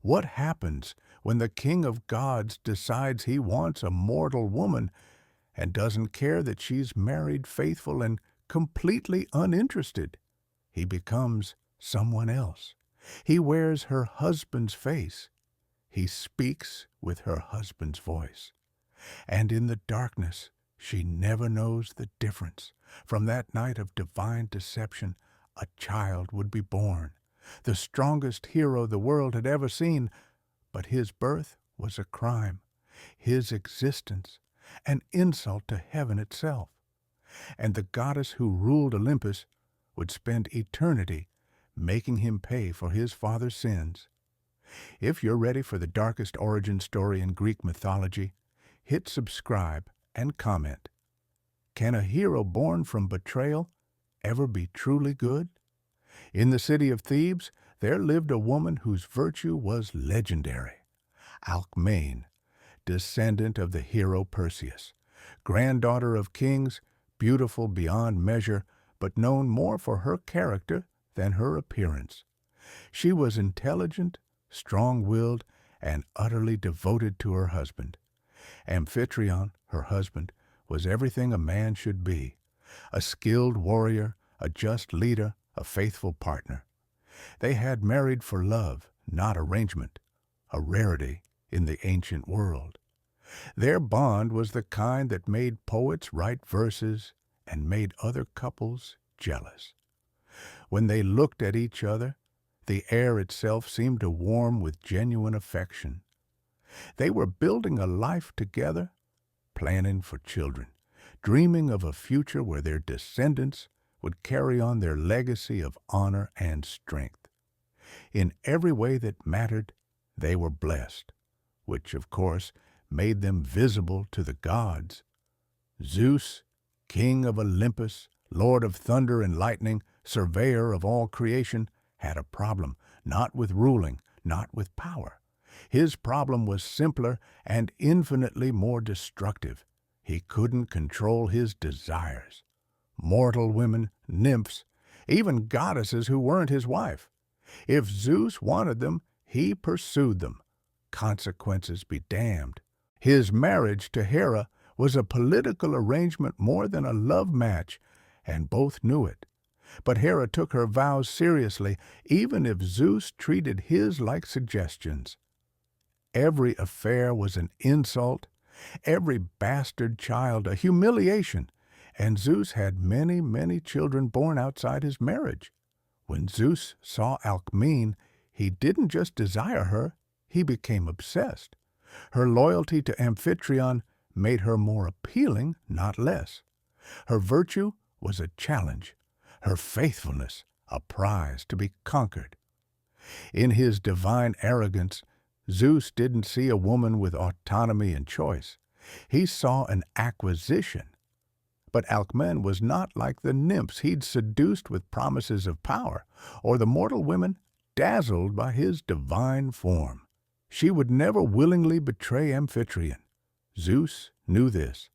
What happens when the king of gods decides he wants a mortal woman and doesn't care that she's married, faithful, and completely uninterested? He becomes someone else. He wears her husband's face. He speaks with her husband's voice. And in the darkness, she never knows the difference. From that night of divine deception, a child would be born, the strongest hero the world had ever seen. But his birth was a crime, his existence an insult to heaven itself. And the goddess who ruled Olympus would spend eternity making him pay for his father's sins. If you're ready for the darkest origin story in Greek mythology, hit subscribe and comment. Can a hero born from betrayal ever be truly good? In the city of Thebes, there lived a woman whose virtue was legendary. Alcmene, descendant of the hero Perseus, granddaughter of kings, beautiful beyond measure, but known more for her character than her appearance. She was intelligent, strong-willed, and utterly devoted to her husband. Amphitryon, her husband, was everything a man should be: a skilled warrior, a just leader, a faithful partner. They had married for love, not arrangement, a rarity in the ancient world. Their bond was the kind that made poets write verses and made other couples jealous. When they looked at each other, the air itself seemed to warm with genuine affection. They were building a life together, planning for children, dreaming of a future where their descendants would carry on their legacy of honor and strength. In every way that mattered, they were blessed, which, of course, made them visible to the gods. Zeus, king of Olympus, lord of thunder and lightning, surveyor of all creation, had a problem, not with ruling, not with power. His problem was simpler and infinitely more destructive. He couldn't control his desires. Mortal women, nymphs, even goddesses who weren't his wife. If Zeus wanted them, he pursued them. Consequences be damned. His marriage to Hera was a political arrangement more than a love match, and both knew it. But Hera took her vows seriously, even if Zeus treated his like suggestions. Every affair was an insult, every bastard child a humiliation, and Zeus had many, many children born outside his marriage. When Zeus saw Alcmene, he didn't just desire her, he became obsessed. Her loyalty to Amphitryon made her more appealing, not less. Her virtue was a challenge, her faithfulness a prize to be conquered. In his divine arrogance, Zeus didn't see a woman with autonomy and choice. He saw an acquisition. But Alcmene was not like the nymphs he'd seduced with promises of power, or the mortal women dazzled by his divine form. She would never willingly betray Amphitryon. Zeus knew this,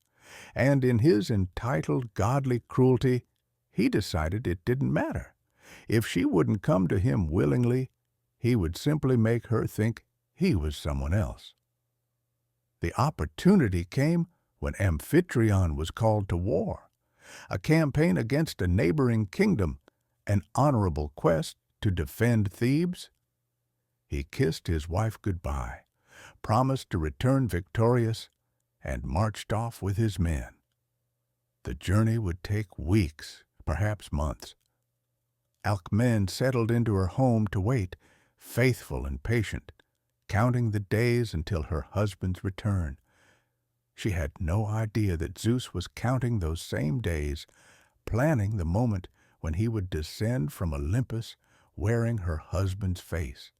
and in his entitled godly cruelty, he decided it didn't matter. If she wouldn't come to him willingly, he would simply make her think he was someone else. The opportunity came when Amphitryon was called to war, a campaign against a neighboring kingdom, an honorable quest to defend Thebes. He kissed his wife goodbye, promised to return victorious, and marched off with his men. The journey would take weeks, perhaps months. Alcmene settled into her home to wait, faithful and patient, counting the days until her husband's return. She had no idea that Zeus was counting those same days, planning the moment when he would descend from Olympus wearing her husband's face,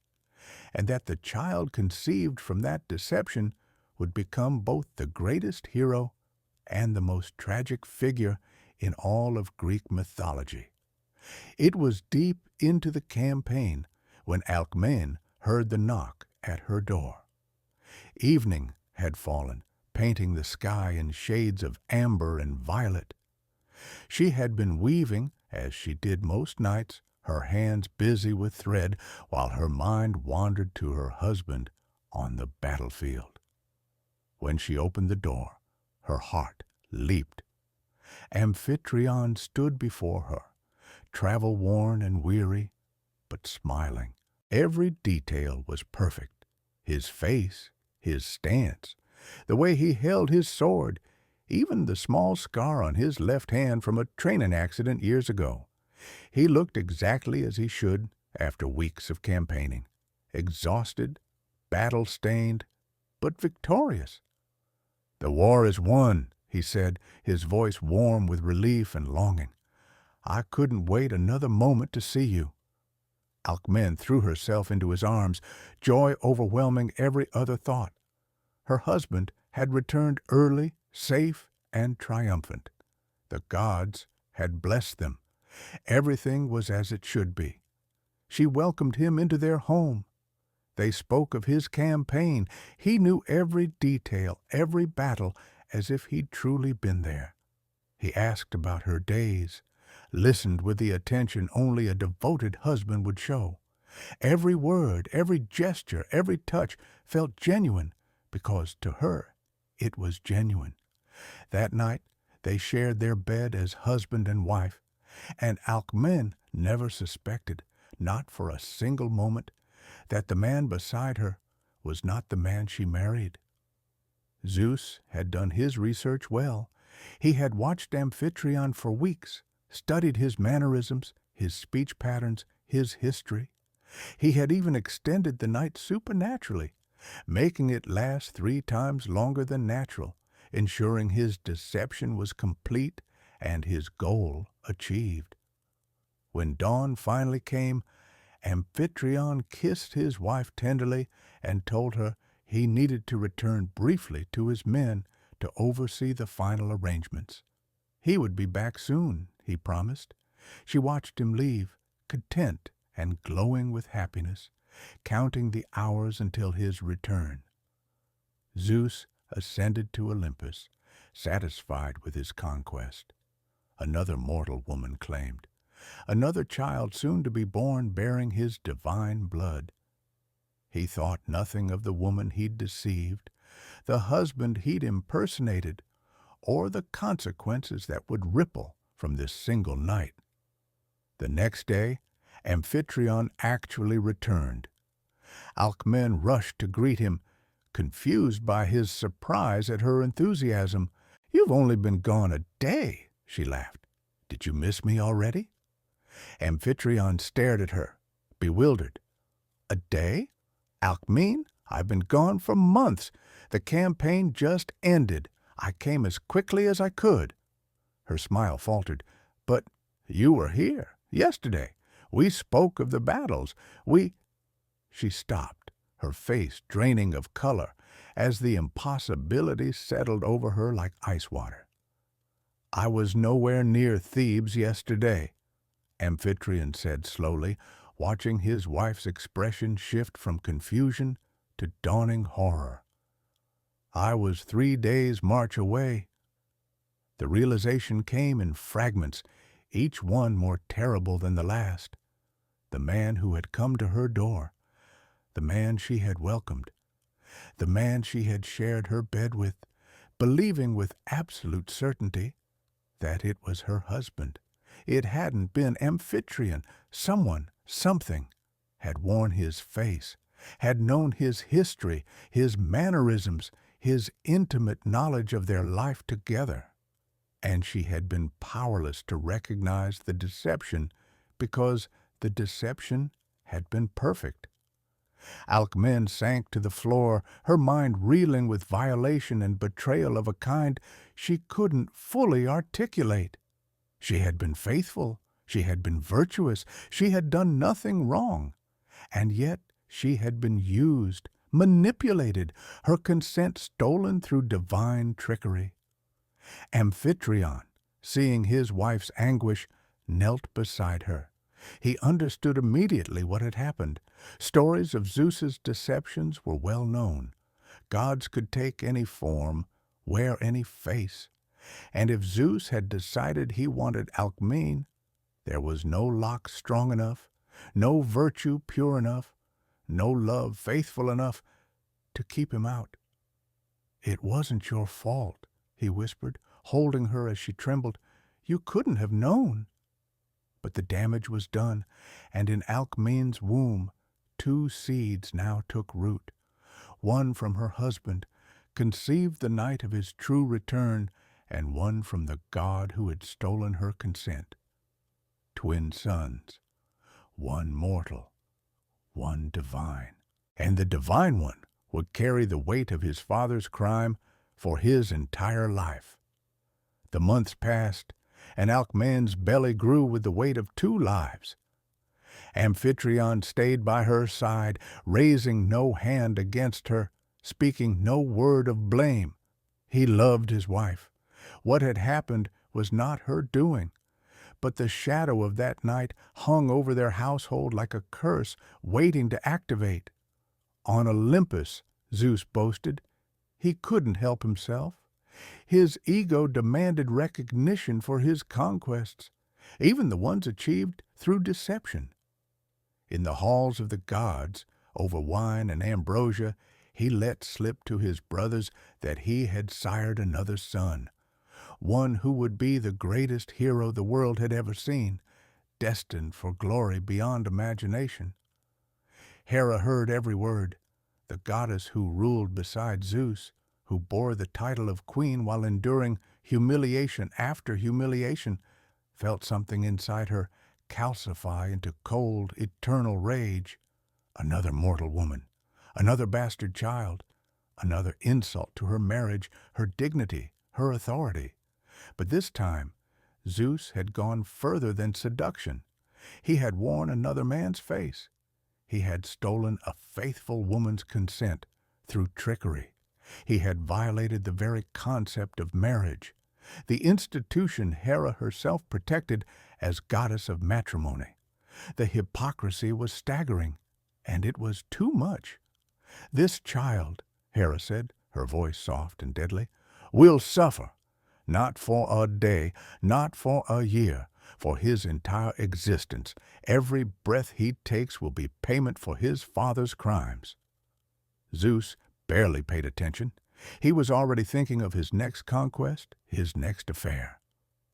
and that the child conceived from that deception would become both the greatest hero and the most tragic figure in all of Greek mythology. It was deep into the campaign when Alcmene heard the knock at her door. Evening had fallen, painting the sky in shades of amber and violet. She had been weaving, as she did most nights, her hands busy with thread while her mind wandered to her husband on the battlefield. When she opened the door, her heart leaped. Amphitryon stood before her, travel-worn and weary, but smiling. Every detail was perfect. His face, his stance, the way he held his sword, even the small scar on his left hand from a training accident years ago. He looked exactly as he should after weeks of campaigning, exhausted, battle-stained, but victorious. "The war is won," he said, his voice warm with relief and longing. "I couldn't wait another moment to see you." Alcmene threw herself into his arms, joy overwhelming every other thought. Her husband had returned early, safe, and triumphant. The gods had blessed them. Everything was as it should be. She welcomed him into their home. They spoke of his campaign. He knew every detail, every battle, as if he'd truly been there. He asked about her days, listened with the attention only a devoted husband would show. Every word, every gesture, every touch felt genuine because to her it was genuine. That night they shared their bed as husband and wife, and Alcmene never suspected, not for a single moment, that the man beside her was not the man she married. Zeus had done his research well. He had watched Amphitryon for weeks, studied his mannerisms, his speech patterns, his history. He had even extended the night supernaturally, making it last 3 times longer than natural, ensuring his deception was complete and his goal achieved. When dawn finally came, Amphitryon kissed his wife tenderly and told her he needed to return briefly to his men to oversee the final arrangements. He would be back soon, he promised. She watched him leave, content and glowing with happiness, counting the hours until his return. Zeus ascended to Olympus, satisfied with his conquest. Another mortal woman claimed, another child soon to be born bearing his divine blood. He thought nothing of the woman he'd deceived, the husband he'd impersonated, or the consequences that would ripple from this single night. The next day, Amphitryon actually returned. Alcmene rushed to greet him, confused by his surprise at her enthusiasm. "You've only been gone a day," she laughed. "Did you miss me already?" Amphitryon stared at her, bewildered. "A day? Alcmene, I've been gone for months. The campaign just ended. I came as quickly as I could." Her smile faltered. "But you were here yesterday. We spoke of the battles. She stopped, her face draining of color, as the impossibility settled over her like ice water. "I was nowhere near Thebes yesterday," Amphitryon said slowly, watching his wife's expression shift from confusion to dawning horror. "I was 3 days' march away." The realization came in fragments, each one more terrible than the last. The man who had come to her door, the man she had welcomed, the man she had shared her bed with, believing with absolute certainty that it was her husband. It hadn't been Amphitryon. Someone, something, had worn his face, had known his history, his mannerisms, his intimate knowledge of their life together. And she had been powerless to recognize the deception because the deception had been perfect. Alcmene sank to the floor, her mind reeling with violation and betrayal of a kind she couldn't fully articulate. She had been faithful, she had been virtuous, she had done nothing wrong, and yet she had been used, manipulated, her consent stolen through divine trickery. Amphitryon, seeing his wife's anguish, knelt beside her. He understood immediately what had happened. Stories of Zeus's deceptions were well known. Gods could take any form, wear any face. And if Zeus had decided he wanted Alcmene, There was no lock strong enough, no virtue pure enough, no love faithful enough to keep him out. "It wasn't your fault," he whispered, holding her as she trembled. "You couldn't have known." But the damage was done, and in Alcmene's womb 2 seeds now took root, one from her husband, conceived the night of his true return, and one from the god who had stolen her consent. Twin sons, one mortal, one divine. And the divine one would carry the weight of his father's crime for his entire life. The months passed, and Alcmene's belly grew with the weight of 2 lives. Amphitryon stayed by her side, raising no hand against her, speaking no word of blame. He loved his wife. What had happened was not her doing, but the shadow of that night hung over their household like a curse waiting to activate. On Olympus, Zeus boasted, he couldn't help himself. His ego demanded recognition for his conquests, even the ones achieved through deception. In the halls of the gods, over wine and ambrosia, he let slip to his brothers that he had sired another son, one who would be the greatest hero the world had ever seen, destined for glory beyond imagination. Hera heard every word. The goddess who ruled beside Zeus, who bore the title of queen while enduring humiliation after humiliation, felt something inside her calcify into cold, eternal rage. Another mortal woman, another bastard child, another insult to her marriage, her dignity, her authority. But this time, Zeus had gone further than seduction. He had worn another man's face. He had stolen a faithful woman's consent through trickery. He had violated the very concept of marriage, the institution Hera herself protected as goddess of matrimony. The hypocrisy was staggering, and it was too much. "This child," Hera said, her voice soft and deadly, "will suffer, not for a day, not for a year, for his entire existence. Every breath he takes will be payment for his father's crimes." Zeus barely paid attention. He was already thinking of his next conquest, his next affair.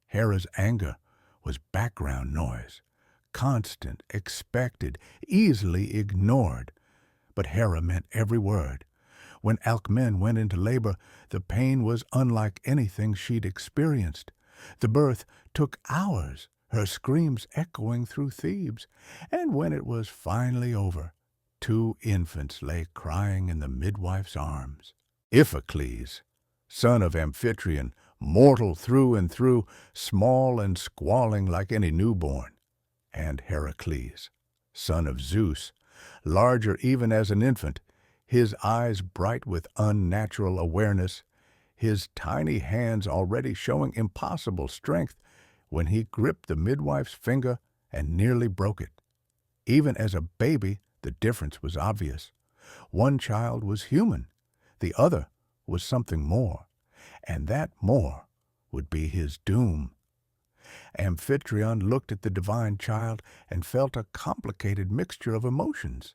Hera's anger was background noise, constant, expected, easily ignored. But Hera meant every word. When Alcmene went into labor, the pain was unlike anything she'd experienced. The birth took hours, her screams echoing through Thebes, and when it was finally over, 2 infants lay crying in the midwife's arms. Iphicles, son of Amphitryon, mortal through and through, small and squalling like any newborn, and Heracles, son of Zeus, larger even as an infant, his eyes bright with unnatural awareness, his tiny hands already showing impossible strength when he gripped the midwife's finger and nearly broke it. Even as a baby, the difference was obvious. One child was human, the other was something more, and that more would be his doom. Amphitryon looked at the divine child and felt a complicated mixture of emotions.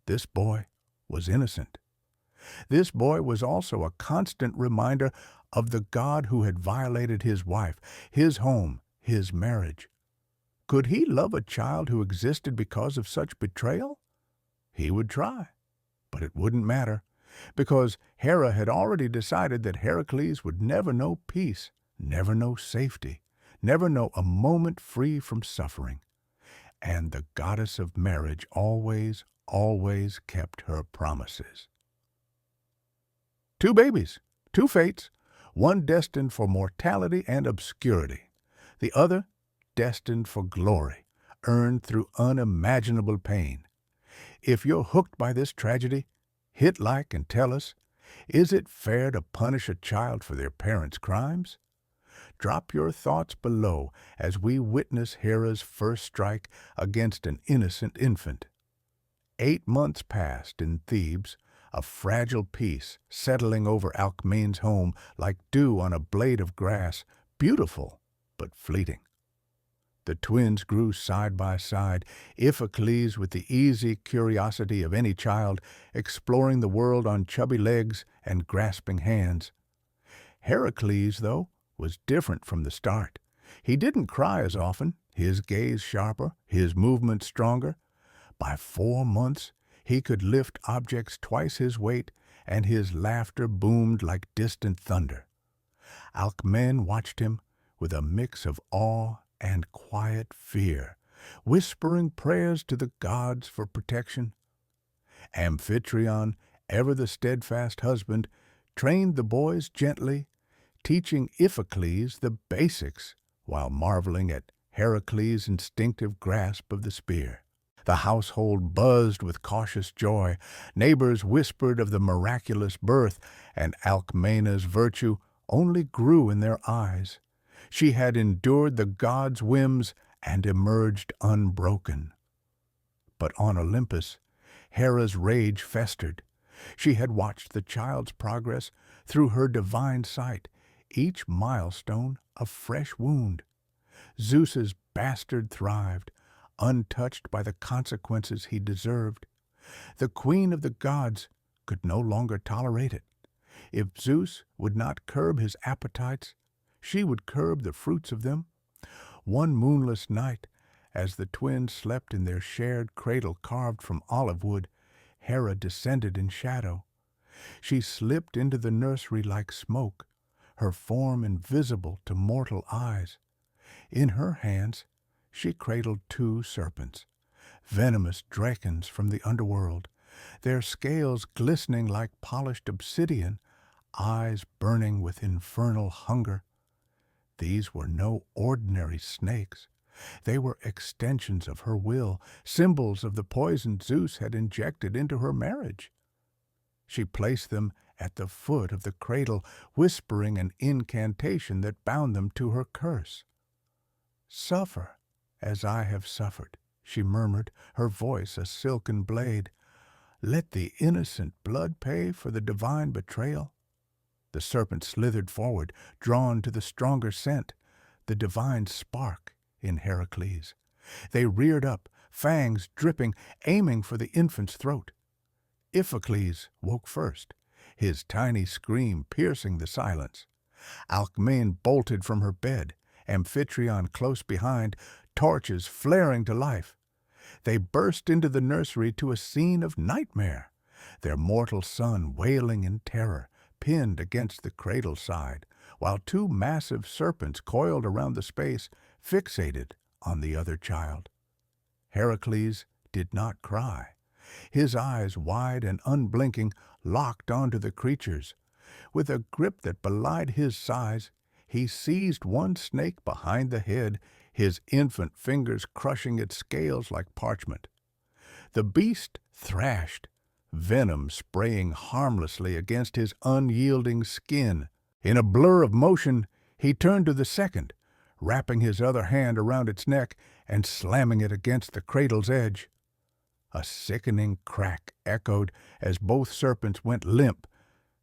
This boy was innocent. This boy was also a constant reminder of the God who had violated his wife, his home, his marriage. Could he love a child who existed because of such betrayal? He would try, but it wouldn't matter, because Hera had already decided that Heracles would never know peace, never know safety, never know a moment free from suffering. And the goddess of marriage always, always kept her promises. 2 babies, 2 fates, one destined for mortality and obscurity, the other destined for glory, earned through unimaginable pain. If you're hooked by this tragedy, hit like and tell us, is it fair to punish a child for their parents' crimes? Drop your thoughts below as we witness Hera's first strike against an innocent infant. 8 months passed in Thebes, a fragile peace settling over Alcmene's home like dew on a blade of grass, beautiful but fleeting. The twins grew side by side, Iphicles with the easy curiosity of any child, exploring the world on chubby legs and grasping hands. Heracles, though, was different from the start. He didn't cry as often, his gaze sharper, his movements stronger. By 4 months, he could lift objects twice his weight, and his laughter boomed like distant thunder. Alcmene watched him with a mix of awe and quiet fear, whispering prayers to the gods for protection. Amphitryon, ever the steadfast husband, trained the boys gently, teaching Iphicles the basics while marveling at Heracles' instinctive grasp of the spear. The household buzzed with cautious joy. Neighbors whispered of the miraculous birth, and Alcmena's virtue only grew in their eyes. She had endured the gods' whims and emerged unbroken. But on Olympus, Hera's rage festered. She had watched the child's progress through her divine sight, each milestone a fresh wound. Zeus's bastard thrived, untouched by the consequences he deserved. The queen of the gods could no longer tolerate it. If Zeus would not curb his appetites, she would curb the fruits of them. One moonless night, as the twins slept in their shared cradle carved from olive wood, Hera descended in shadow. She slipped into the nursery like smoke, her form invisible to mortal eyes. In her hands, she cradled 2 serpents, venomous dragons from the underworld, their scales glistening like polished obsidian, eyes burning with infernal hunger. These were no ordinary snakes. They were extensions of her will, symbols of the poison Zeus had injected into her marriage. She placed them at the foot of the cradle, whispering an incantation that bound them to her curse. "Suffer as I have suffered," she murmured, her voice a silken blade. "Let the innocent blood pay for the divine betrayal." The serpent slithered forward, drawn to the stronger scent, the divine spark in Heracles. They reared up, fangs dripping, aiming for the infant's throat. Iphicles woke first, his tiny scream piercing the silence. Alcmene bolted from her bed, Amphitryon close behind, torches flaring to life. They burst into the nursery to a scene of nightmare, their mortal son wailing in terror, pinned against the cradle side, while 2 massive serpents coiled around the space, fixated on the other child. Heracles did not cry. His eyes, wide and unblinking, locked onto the creatures. With a grip that belied his size, he seized one snake behind the head, his infant fingers crushing its scales like parchment. The beast thrashed, venom spraying harmlessly against his unyielding skin. In a blur of motion, he turned to the second, wrapping his other hand around its neck and slamming it against the cradle's edge. A sickening crack echoed as both serpents went limp,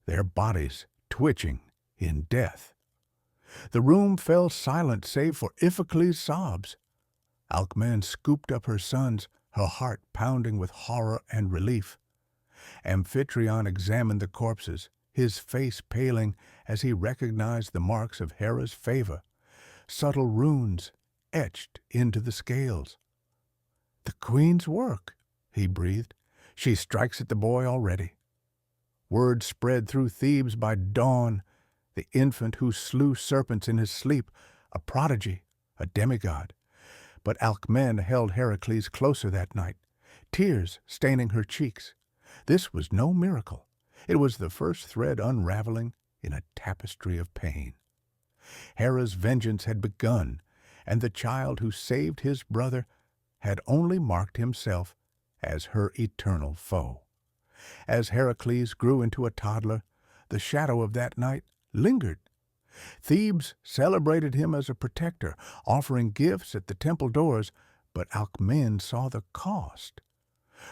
their bodies twitching in death. The room fell silent save for Iphicles' sobs. Alcmene scooped up her sons, her heart pounding with horror and relief. Amphitryon examined the corpses, his face paling as he recognized the marks of Hera's favor, subtle runes etched into the scales. "The queen's work," he breathed. "She strikes at the boy already." Word spread through Thebes by dawn, the infant who slew serpents in his sleep, a prodigy, a demigod. But Alcmene held Heracles closer that night, tears staining her cheeks. This was no miracle. It was the first thread unraveling in a tapestry of pain. Hera's vengeance had begun, and the child who saved his brother had only marked himself as her eternal foe. As Heracles grew into a toddler, the shadow of that night lingered. Thebes celebrated him as a protector, offering gifts at the temple doors, but Alcmene saw the cost.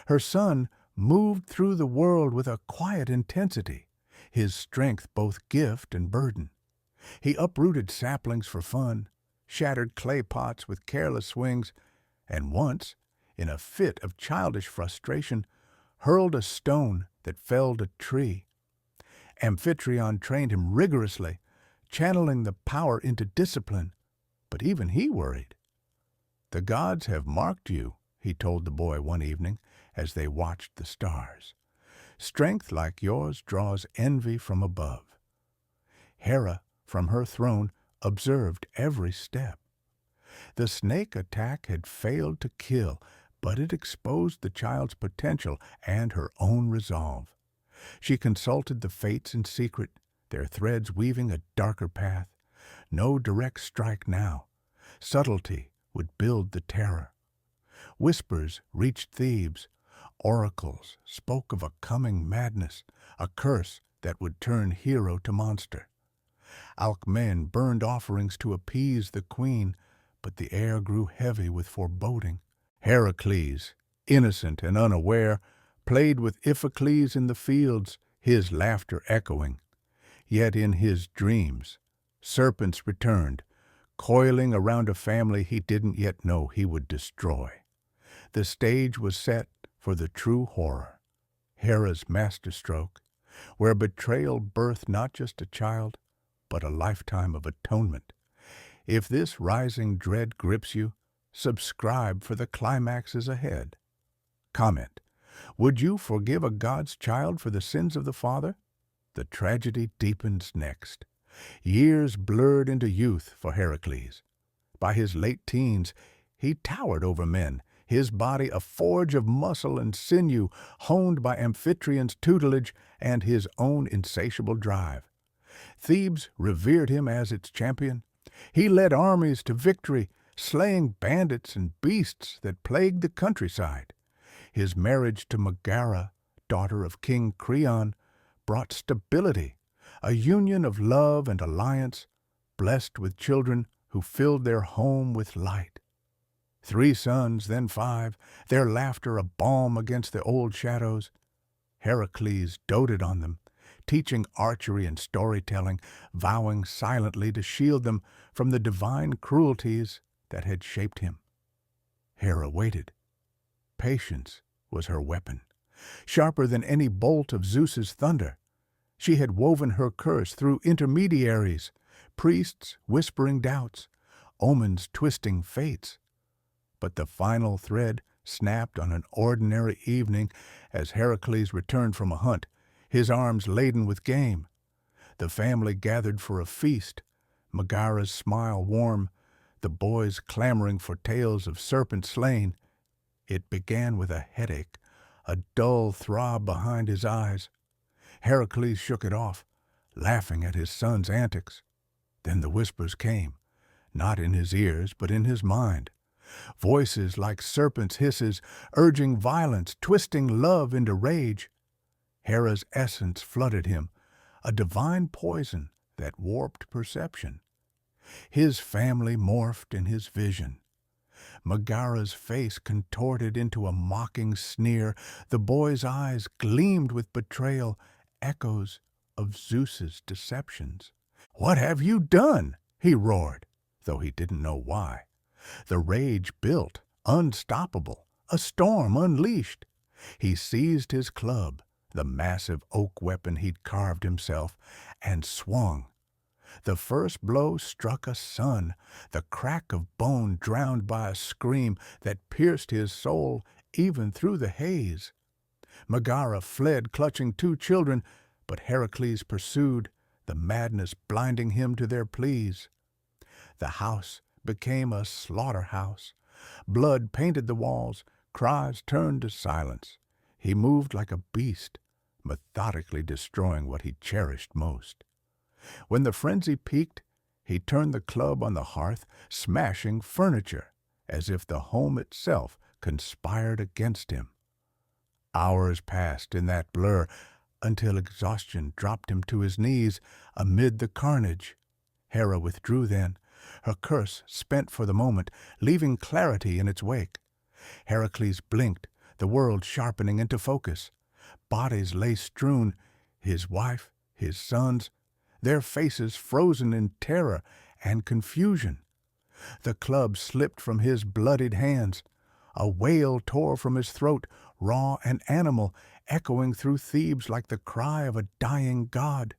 Her son moved through the world with a quiet intensity, his strength both gift and burden. He uprooted saplings for fun, shattered clay pots with careless swings, and once, in a fit of childish frustration, hurled a stone that felled a tree. Amphitryon trained him rigorously, channeling the power into discipline, but even he worried. "The gods have marked you," he told the boy one evening as they watched the stars. "Strength like yours draws envy from above." Hera, from her throne, observed every step. The snake attack had failed to kill, but it exposed the child's potential and her own resolve. She consulted the fates in secret, their threads weaving a darker path. No direct strike now. Subtlety would build the terror. Whispers reached Thebes. Oracles spoke of a coming madness, a curse that would turn hero to monster. Alcmaeon burned offerings to appease the queen, but the air grew heavy with foreboding. Heracles, innocent and unaware, played with Iphicles in the fields, his laughter echoing. Yet in his dreams, serpents returned, coiling around a family he didn't yet know he would destroy. The stage was set for the true horror, Hera's masterstroke, where betrayal birthed not just a child, but a lifetime of atonement. If this rising dread grips you, subscribe for the climaxes ahead. Comment: would you forgive a God's child for the sins of the father? The tragedy deepens next. Years blurred into youth for Heracles. By his late teens, he towered over men, his body a forge of muscle and sinew, honed by Amphitryon's tutelage and his own insatiable drive. Thebes revered him as its champion. He led armies to victory, slaying bandits and beasts that plagued the countryside. His marriage to Megara, daughter of King Creon, brought stability, a union of love and alliance, blessed with children who filled their home with light. 3 sons, then 5, their laughter a balm against the old shadows. Heracles doted on them, teaching archery and storytelling, vowing silently to shield them from the divine cruelties that had shaped him. Hera waited. Patience was her weapon, sharper than any bolt of Zeus's thunder. She had woven her curse through intermediaries, priests whispering doubts, omens twisting fates. But the final thread snapped on an ordinary evening as Heracles returned from a hunt, his arms laden with game. The family gathered for a feast, Megara's smile warm, the boys clamoring for tales of serpents slain. It began with a headache, a dull throb behind his eyes. Heracles shook it off, laughing at his son's antics. Then the whispers came, not in his ears, but in his mind. Voices like serpents' hisses, urging violence, twisting love into rage. Hera's essence flooded him, a divine poison that warped perception. His family morphed in his vision. Megara's face contorted into a mocking sneer. The boy's eyes gleamed with betrayal, echoes of Zeus's deceptions. "What have you done?" he roared, though he didn't know why. The rage built, unstoppable, a storm unleashed. He seized his club, the massive oak weapon he'd carved himself, and swung. The first blow struck a sun, the crack of bone drowned by a scream that pierced his soul even through the haze. Megara fled, clutching 2 children, but Heracles pursued, the madness blinding him to their pleas. The house became a slaughterhouse. Blood painted the walls, cries turned to silence. He moved like a beast, methodically destroying what he cherished most. When the frenzy peaked, he turned the club on the hearth, smashing furniture, as if the home itself conspired against him. Hours passed in that blur, until exhaustion dropped him to his knees amid the carnage. Hera withdrew then, her curse spent for the moment, leaving clarity in its wake. Heracles blinked, the world sharpening into focus. Bodies lay strewn, his wife, his sons, their faces frozen in terror and confusion. The club slipped from his bloodied hands. A wail tore from his throat, raw and animal, echoing through Thebes like the cry of a dying god.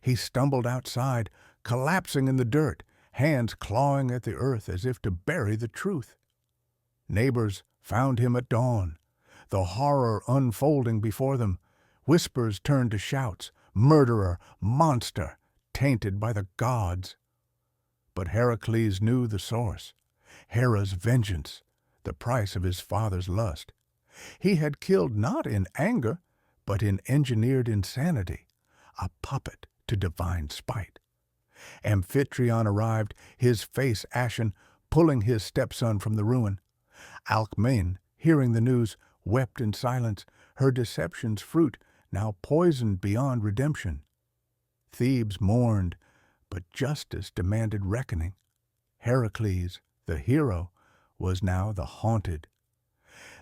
He stumbled outside, collapsing in the dirt, hands clawing at the earth as if to bury the truth. Neighbors found him at dawn, the horror unfolding before them. Whispers turned to shouts, murderer, monster, tainted by the gods. But Heracles knew the source, Hera's vengeance, the price of his father's lust. He had killed not in anger, but in engineered insanity, a puppet to divine spite. Amphitryon arrived, his face ashen, pulling his stepson from the ruin. Alcmene, hearing the news, wept in silence, her deception's fruit now poisoned beyond redemption. Thebes mourned, but justice demanded reckoning. Heracles, the hero, was now the haunted.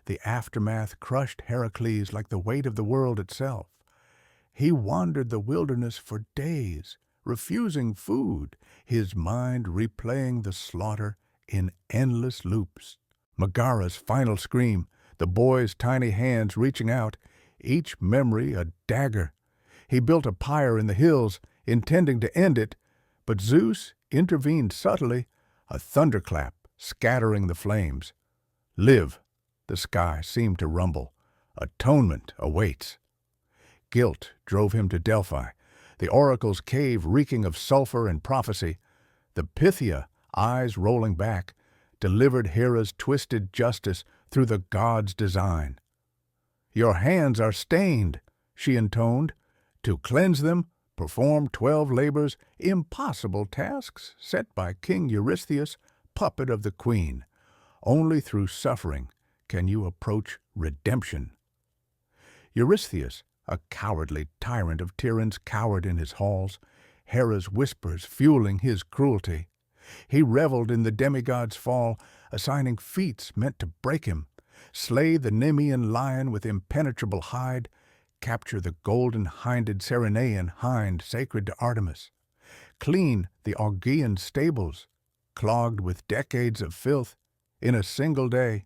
The aftermath crushed Heracles like the weight of the world itself. He wandered the wilderness for days, refusing food, his mind replaying the slaughter in endless loops. Megara's final scream, the boy's tiny hands reaching out, each memory a dagger. He built a pyre in the hills, intending to end it, but Zeus intervened subtly, a thunderclap scattering the flames. Live, the sky seemed to rumble. Atonement awaits. Guilt drove him to Delphi, the oracle's cave reeking of sulfur and prophecy. The Pythia, eyes rolling back, delivered Hera's twisted justice through the god's design. Your hands are stained, she intoned. To cleanse them, perform 12 labors, impossible tasks set by King Eurystheus, puppet of the queen. Only through suffering can you approach redemption. Eurystheus, a cowardly tyrant of tyrants, cowered in his halls, Hera's whispers fueling his cruelty. He reveled in the demigod's fall, assigning feats meant to break him. Slay the Nemean lion with impenetrable hide, capture the golden-hinded Cyrenaean hind sacred to Artemis. Clean the Augean stables, clogged with decades of filth, in a single day.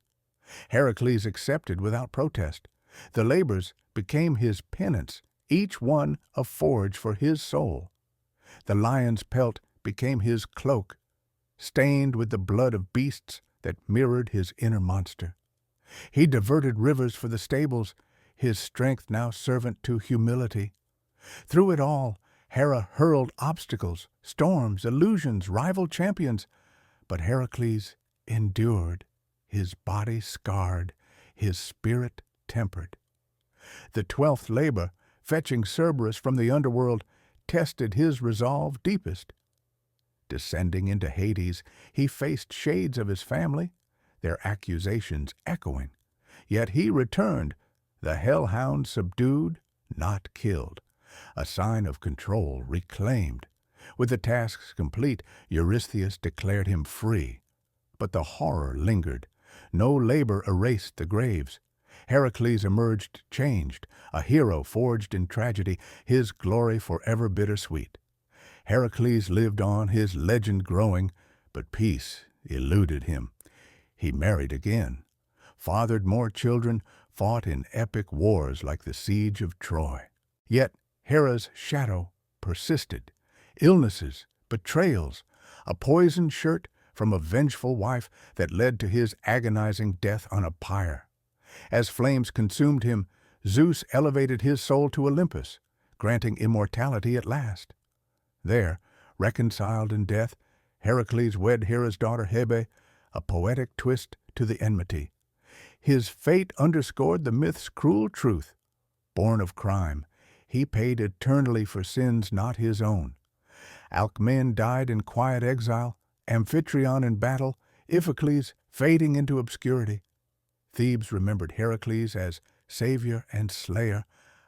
Heracles accepted without protest. The labors became his penance, each one a forge for his soul. The lion's pelt became his cloak, stained with the blood of beasts that mirrored his inner monster. He diverted rivers for the stables, his strength now servant to humility. Through it all, Hera hurled obstacles, storms, illusions, rival champions, but Heracles endured, his body scarred, his spirit tempered. The 12th labor, fetching Cerberus from the underworld, tested his resolve deepest. Descending into Hades, he faced shades of his family, their accusations echoing. Yet he returned, the hellhound subdued, not killed, a sign of control reclaimed. With the tasks complete, Eurystheus declared him free. But the horror lingered. No labor erased the graves. Heracles emerged changed, a hero forged in tragedy, his glory forever bittersweet. Heracles lived on, his legend growing, but peace eluded him. He married again, fathered more children, fought in epic wars like the siege of Troy. Yet Hera's shadow persisted. Illnesses, betrayals, a poisoned shirt from a vengeful wife that led to his agonizing death on a pyre. As flames consumed him, Zeus elevated his soul to Olympus, granting immortality at last. There, reconciled in death, Heracles wed Hera's daughter Hebe, a poetic twist to the enmity. His fate underscored the myth's cruel truth. Born of crime, he paid eternally for sins not his own. Alcmene died in quiet exile, Amphitryon in battle, Iphicles fading into obscurity. Thebes remembered Heracles as savior and slayer,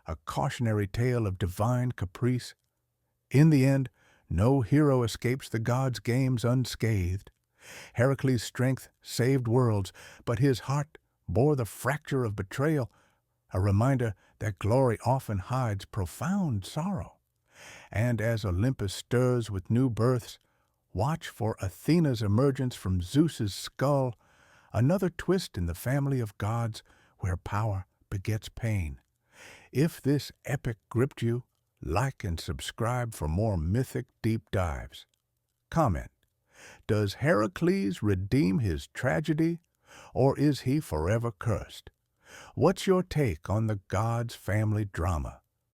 a cautionary tale of divine caprice. In the end, no hero escapes the gods' games unscathed. Heracles' strength saved worlds, but his heart bore the fracture of betrayal, a reminder that glory often hides profound sorrow. And as Olympus stirs with new births, Watch for Athena's emergence from Zeus's skull, another twist in the family of gods where power begets pain. If this epic gripped you, like and subscribe for more mythic deep dives. Comment: does Heracles redeem his tragedy, or is he forever cursed? What's your take on the gods' family drama?